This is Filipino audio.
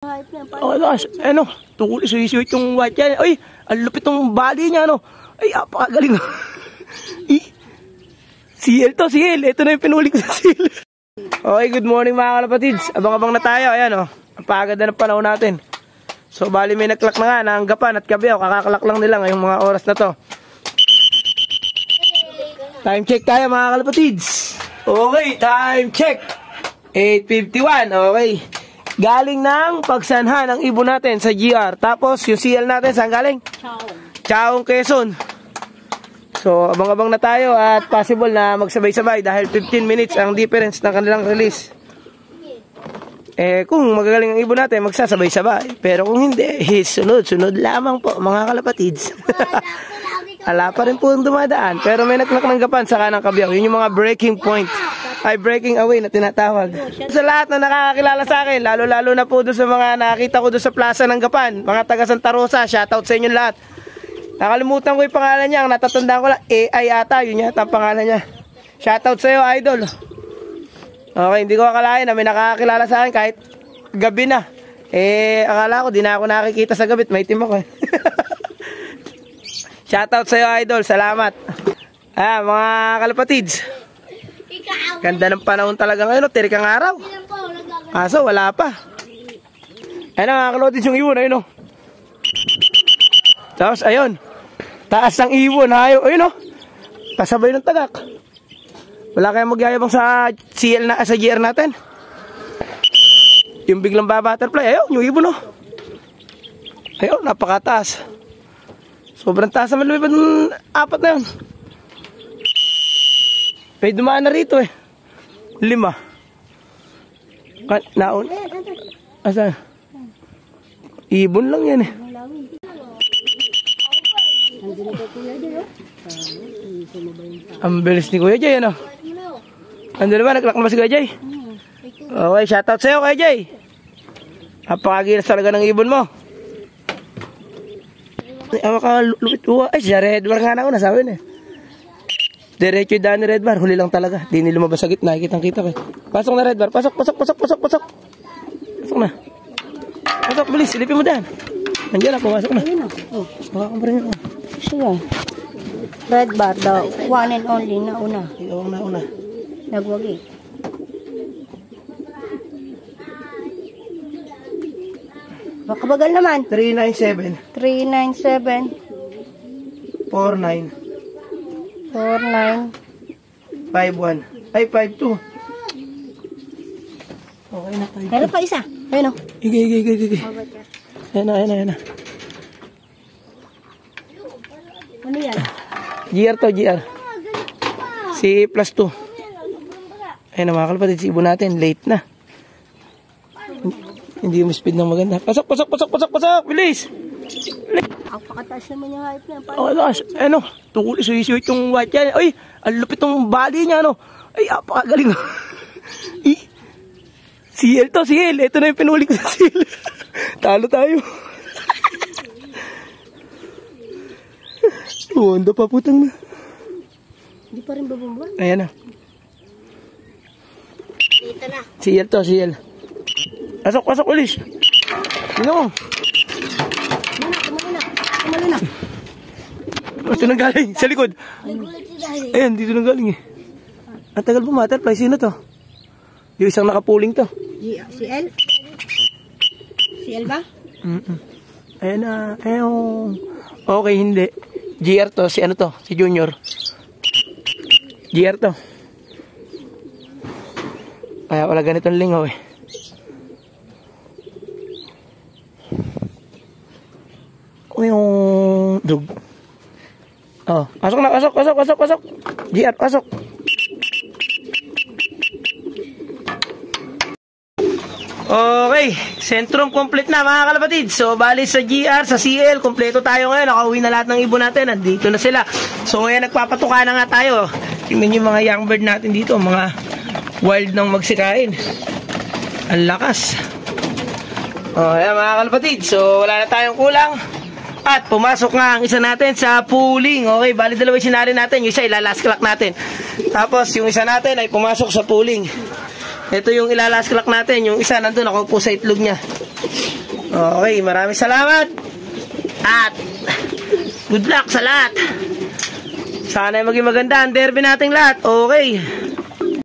Oh gosh, ano, tungkol isuisuit yung white yan. Ay, ang lupit ng bali niya, ano. Ay, apakagaling. CL to, CL. Ito na yung pinuli ko sa CL. Okay, good morning mga kalapatids. Abang-abang na tayo, ayan o. Ang paganda ng panahon natin. So, bali may naklak na nga, naanggapan at kabiyaw. Kakaklak lang nila ngayong mga oras na to. Time check tayo mga kalapatids. Okay, time check. 8:51, okay. Galing ng pagsanha ng ibon natin sa GR. Tapos yung CL natin saan galing? Chaong, Quezon. So abang-abang na tayo at possible na magsabay-sabay dahil 15 minutes ang difference ng kanilang release. Kung magagaling ang ibon natin magsasabay-sabay. Pero kung hindi, sunod-sunod lamang po mga kalapatids. Ala pa rin po ang dumadaan. Pero may naklak ng gapan sa kanang kabiyaw. Yun yung mga breaking point. Ay breaking away na tinatawag. Sa lahat na nakakakilala sa akin, lalo-lalo na po doon sa mga nakita ko doon sa plaza ng Gapan, mga taga Santa Rosa, shoutout sa inyo lahat. Nakalimutan ko yung pangalan niya, ang natatandaan ko lang, AI ata, yun yata ang pangalan niya. Shoutout sa iyo, idol. Okay, hindi ko akalain na may nakakakilala sa akin kahit gabi na. Akala ko, di na ako nakikita sa gabi, may team ako. Shoutout sa iyo, idol, salamat. Mga kalapatids. Ganda ng panahon talaga ngayon, tirikang araw. Aso, wala pa. Ayun nga, kalapatids yung ibon, ayun o. Tapos, ayun. Taas ng ibon, ayun o. Kasabay ng tagak. Wala kayong magyayabang sa CL na, sa GR natin. Yung biglang butterfly, ayun, yung ibon o. Ayun, napakataas. Sobrang taas naman lumipad ng apat na yun. May dumaan na rito 5. Naon. Asa? Ibon lang yan Ang bilis ni Kuya Jay, ano? Ando naman, naklak naman si Kuya Jay. Okay, shoutout sa'yo Kuya Jay. Napakagilas talaga ng ibon mo. Awa ka lupit. Ay, si Red Bar nga na ako, nasabi na diretso yung daan ni Red Bar, huli lang talaga. Di nila lumabas sa gitna, kitang-kita ko. Pasok na Red Bar, pasok. Pasok na. Pasok, bilis, silipin mo dyan. Nandiyan na, pumasok na. Makakang pa rin ako. Siya. Red Bar daw, one and only, nauna. Ikaw ang nauna. Nagwagi. Makabagal naman. 397. 49. 49. 51. Ay, 52. Okay na tayo. Meron pa isa. Ayun o. Ige. Ayan na. Ano yan? GR to, GR. Si plus 2. Ayun na mga kalapatid, si ibon natin. Late na. Hindi mo speed ng maganda. Pasok. Bilis. Ang pakataas naman yung hype niya. Oh gosh, ano, tungkol isuisuit yung white yan. Ay, ang lupit ng bali niya, ano. Ay, apakagaling. CL to, CL. Ito na yung pinuli ko sa CL. Talo tayo. Wanda pa putang na. Hindi pa rin babumban. Ayan na. Dito na. CL to, CL. Pasok, ulis. Ano? Kumalo na. Ito nang galing, sa likod. Ayan, dito nang galing Ang tagal butterfly, sino to? Yung isang nakapuling to. CL? CL ba? Ayan na, ayun. Okay, hindi. GR to, si ano to? Si Junior. GR to. Kaya wala ganitong lingaw yung dug. Oh, pasok. GR, pasok. Okay, sentrum complete na mga kalapatid. So, bali sa GR, sa CL, kompleto tayo ngayon. Nakauwi na lahat ng ibon natin. Nandito na sila. So, ngayon nagpapatuka na nga tayo. Tingnan yung mga young bird natin dito. Mga wild nang magsikain. Ang lakas. Ayan mga kalapatid. So, wala na tayong kulang. At pumasok nga ang isa natin sa pooling. Okay, bali dalawa yung sinari natin. Yung isa ilalas clock natin. Tapos yung isa natin ay pumasok sa pooling. Ito yung ilalas clock natin. Yung isa nandun, nakaupo sa itlog niya. Okay, maraming salamat. At good luck sa lahat. Sana ay maging maganda ang derby nating lahat. Okay.